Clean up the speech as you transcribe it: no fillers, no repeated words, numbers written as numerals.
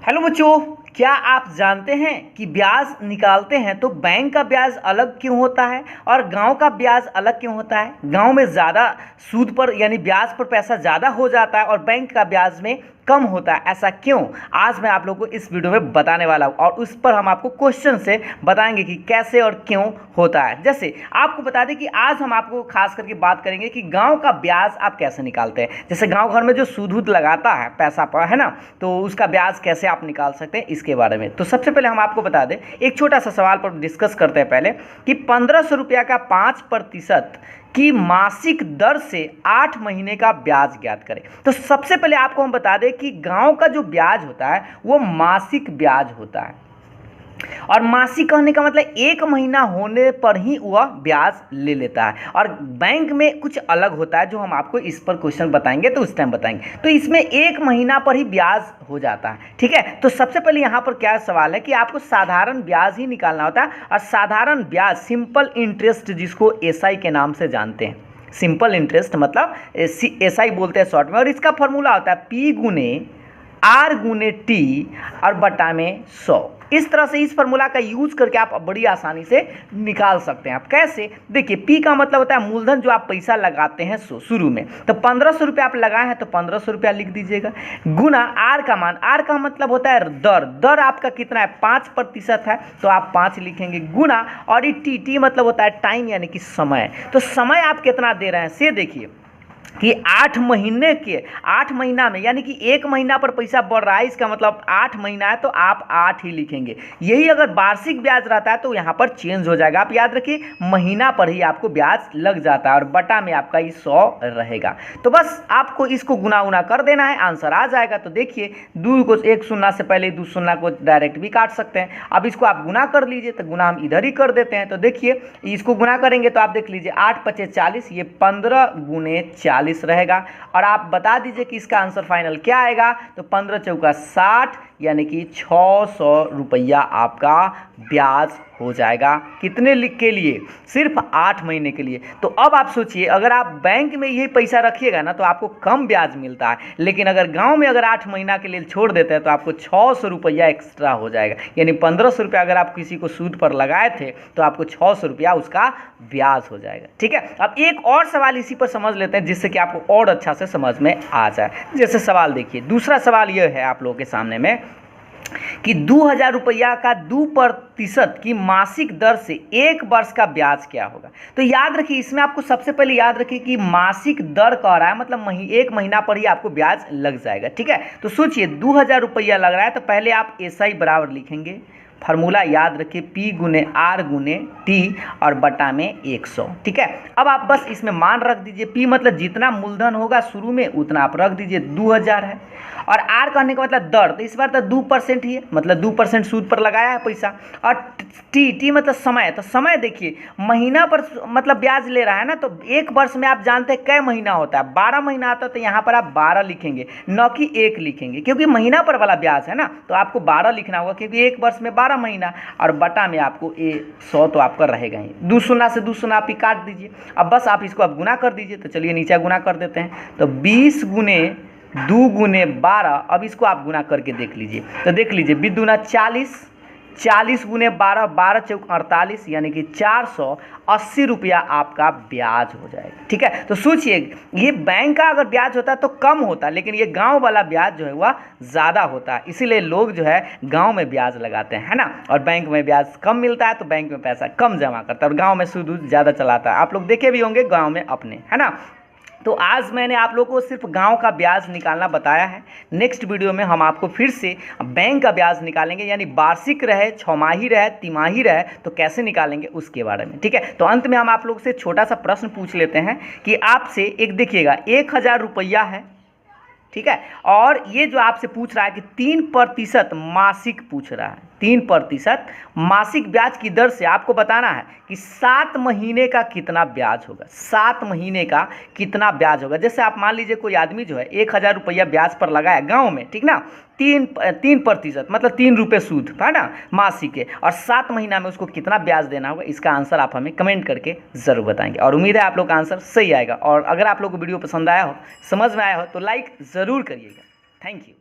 Hello बच्चों, क्या आप जानते हैं कि ब्याज निकालते हैं तो बैंक का ब्याज अलग क्यों होता है और गांव का ब्याज अलग क्यों होता है। गांव में ज़्यादा सूद पर यानी ब्याज पर पैसा ज़्यादा हो जाता है और बैंक का ब्याज में कम होता है, ऐसा क्यों? आज मैं आप लोगों को इस वीडियो में बताने वाला हूँ और उस पर हम आपको क्वेश्चन से बताएंगे कि कैसे और क्यों होता है। जैसे आपको बता दें कि आज हम आपको खास करके बात करेंगे कि गांव का ब्याज आप कैसे निकालते हैं। जैसे गांव घर में जो सूद वूद लगाता है पैसा पर, है ना, तो उसका ब्याज कैसे आप निकाल सकते हैं इसके बारे में। तो सबसे पहले हम आपको बता दें, एक छोटा सा सवाल पर डिस्कस करते हैं पहले कि 1500 रुपया का 5% की मासिक दर से 8 महीने का ब्याज ज्ञात करें। तो सबसे पहले आपको हम बता दें कि गांव का जो ब्याज होता है वो मासिक ब्याज होता है और मासिक कहने का मतलब 1 महीना होने पर ही वह ब्याज ले लेता है। और बैंक में कुछ अलग होता है जो हम आपको इस पर क्वेश्चन बताएंगे तो उस टाइम बताएंगे। तो इसमें 1 महीना पर ही ब्याज हो जाता है, ठीक है। तो सबसे पहले यहाँ पर क्या सवाल है कि आपको साधारण ब्याज ही निकालना होता है और साधारण ब्याज सिंपल इंटरेस्ट जिसको एसआई के नाम से जानते हैं, सिंपल इंटरेस्ट मतलब एसआई बोलते हैं शॉर्ट में। और इसका फॉर्मूला होता है P गुने R गुने T और बटा में 100। इस तरह से इस फार्मूला का यूज करके आप बड़ी आसानी से निकाल सकते हैं। आप कैसे? देखिए, P का मतलब होता है मूलधन जो आप पैसा लगाते हैं शुरू में। तो 1500 रुपया आप लगाए हैं तो 1500 रुपया लिख दीजिएगा, गुना R का मान, R का मतलब होता है दर, दर आपका कितना है 5% है तो आप 5 लिखेंगे, गुना और ये T मतलब होता है टाइम यानी कि समय। तो समय आप कितना दे रहे हैं से देखिए कि 8 महीना में यानी कि 1 महीना पर पैसा बढ़ रहा है, इसका मतलब 8 महीना है तो आप 8 ही लिखेंगे। यही अगर वार्षिक ब्याज रहता है तो यहाँ पर चेंज हो जाएगा। आप याद रखिए महीना पर ही आपको ब्याज लग जाता है और बटा में आपका ये 100 रहेगा। तो बस आपको इसको गुना उना कर देना है, आंसर आ जाएगा। तो देखिए 2 को 1 शून्य से पहले 2 शून्य को डायरेक्ट भी काट सकते हैं। अब इसको आप गुना कर लीजिए, तो गुना हम इधर ही कर देते हैं। तो देखिए इसको गुना करेंगे तो आप देख लीजिए 8 × 5 = 40, ये 15 × 40 रहेगा। और आप बता दीजिए कि इसका आंसर फाइनल क्या आएगा। तो 15 × 60 यानी कि 600 रुपया आपका ब्याज हो जाएगा। कितने लिख के लिए? सिर्फ 8 महीने के लिए। तो अब आप सोचिए, अगर आप बैंक में यही पैसा रखिएगा ना तो आपको कम ब्याज मिलता है, लेकिन अगर गांव में अगर 8 महीना के लिए छोड़ देते हैं तो आपको 600 रुपया एक्स्ट्रा हो जाएगा। यानी 1500 रुपया अगर आप किसी को सूद पर लगाए थे तो आपको 600 रुपया उसका ब्याज हो जाएगा, ठीक है। अब एक और सवाल इसी पर समझ लेते हैं जिससे कि आपको और अच्छा से समझ में आ जाए। जैसे सवाल देखिए, दूसरा सवाल यह है आप लोगों के सामने में कि 2000 रुपया का 2% की मासिक दर से 1 वर्ष का ब्याज क्या होगा। तो याद रखिए, इसमें आपको सबसे पहले याद रखिए कि मासिक दर कह रहा है मतलब 1 महीना पर ही आपको ब्याज लग जाएगा, ठीक है। तो सोचिए 2000 रुपया लग रहा है तो पहले आप एसआई बराबर लिखेंगे, फार्मूला याद रखिए P गुने R गुने T और बटा में 100, ठीक है। अब आप बस इसमें मान रख दीजिए, P मतलब जितना मूलधन होगा शुरू में उतना आप रख दीजिए, 2000 है। और R कहने का मतलब दर, तो इस बार तो 2% ही है, मतलब 2% सूद पर लगाया है पैसा। और T मतलब समय, तो समय देखिए महीना पर मतलब ब्याज ले रहा है ना। तो 1 वर्ष में आप जानते हैं कै महीना होता है, 12 महीना आता है। तो यहाँ पर आप 12 लिखेंगे, न कि 1 लिखेंगे, क्योंकि महीना पर वाला ब्याज है ना। तो आपको 12 लिखना होगा क्योंकि 1 वर्ष में 12 महीना। और बटा में आपको 100 तो आपका रहेगा ही, 2 शून्य से 2 शून्य आप ही काट दीजिए। अब बस आप इसको अब गुना कर दीजिए। तो चलिए नीचे गुना कर देते हैं। तो 20 गुने 2 गुने 12, अब इसको आप गुना करके देख लीजिए। तो देख लीजिए 20 दूना 40, 40 गुने 12, 12 चौक 48 यानी कि 480 रुपया आपका ब्याज हो जाएगा, ठीक है। तो सोचिए ये बैंक का अगर ब्याज होता तो कम होता, लेकिन ये गांव वाला ब्याज जो है वह ज़्यादा होता है। इसीलिए लोग जो है गांव में ब्याज लगाते हैं, है ना। और बैंक में ब्याज कम मिलता है तो बैंक में पैसा कम जमा करता है और गाँव में सूद ज़्यादा चलाता है। आप लोग देखे भी होंगे गाँव में अपने, है ना। तो आज मैंने आप लोगों को सिर्फ गांव का ब्याज निकालना बताया है। नेक्स्ट वीडियो में हम आपको फिर से बैंक का ब्याज निकालेंगे, यानी वार्षिक रहे, छमाही रहे, तिमाही रहे तो कैसे निकालेंगे उसके बारे में, ठीक है। तो अंत में हम आप लोग से छोटा सा प्रश्न पूछ लेते हैं कि आपसे एक देखिएगा 1000 रुपया है, ठीक है। और ये जो आपसे पूछ रहा है कि 3% मासिक पूछ रहा है, 3% मासिक ब्याज की दर से आपको बताना है कि 7 महीने का कितना ब्याज होगा, 7 महीने का कितना ब्याज होगा। जैसे आप मान लीजिए कोई आदमी जो है 1000 रुपया ब्याज पर लगाया गांव में, ठीक ना, 3% मतलब 3 रुपये सूद, है ना, मासिक के। और 7 महीना में उसको कितना ब्याज देना होगा, इसका आंसर आप हमें कमेंट करके ज़रूर बताएंगे। और उम्मीद है आप लोग का आंसर सही आएगा। और अगर आप लोग को वीडियो पसंद आया हो, समझ में आया हो तो लाइक ज़रूर करिएगा। Thank you.